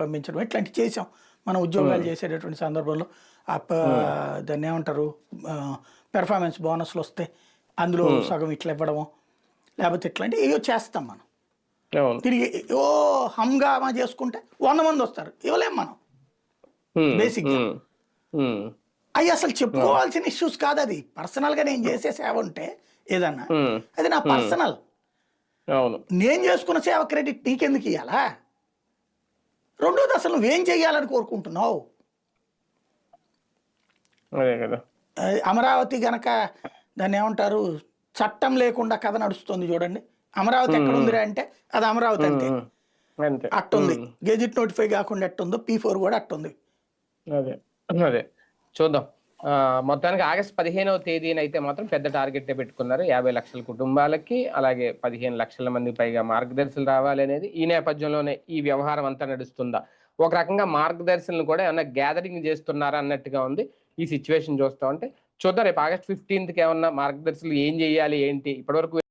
పంపించడం ఇట్లాంటివి చేసాం. మనం ఉద్యోగాలు చేసేటటువంటి సందర్భంలో దాన్ని ఏమంటారు పెర్ఫార్మెన్స్ బోనస్లు వస్తే అందులో సగం ఇట్లా ఇవ్వడము, లేకపోతే ఇట్లాంటివి ఏవో చేస్తాం మనం. తిరిగి ఓ హంగామా చేసుకుంటే 100 మంది వస్తారు, ఇవ్వలేం మనం బేసిక్గా. అవి అసలు చెప్పుకోవాల్సిన ఇష్యూస్ కాదు. అది పర్సనల్గా నేను చేసే సేవ ఉంటే ఏదన్నా అది నా పర్సనల్, నేను చేసుకున్న సేవ క్రెడిట్ నీకెందుకు ఇవ్వాలా? రెండోది అసలు నువ్వేం చెయ్యాలని కోరుకుంటున్నావు? అమరావతి గనక దాన్ని ఏమంటారు చట్టం లేకుండా కథ నడుస్తుంది చూడండి. అమరావతి ఎక్కడ ఉందిరా అంటే అది అమరావతి అంతే, అట్టుంది. గెజిట్ నోటిఫై కాకుండా ఎట్టుందో P4 కూడా అట్టుంది. అదే అదే చూద్దాం. మొత్తానికి ఆగస్టు 15వ తేదీన అయితే మాత్రం పెద్ద టార్గెట్ పెట్టుకున్నారు. 50 లక్షల కుటుంబాలకి, అలాగే 15 లక్షల మంది పైగా మార్గదర్శులు రావాలి అనేది. ఈ నేపథ్యంలోనే ఈ వ్యవహారం అంతా నడుస్తుందా? ఒక రకంగా మార్గదర్శులను కూడా ఏమన్నా గ్యాదరింగ్ చేస్తున్నారా అన్నట్టుగా ఉంది ఈ సిచ్యువేషన్ చూస్తా ఉంటే. చూద్దాం రేపు ఆగస్ట్ 15కి ఏమన్నా మార్గదర్శులు ఏం చేయాలి ఏంటి. ఇప్పటివరకు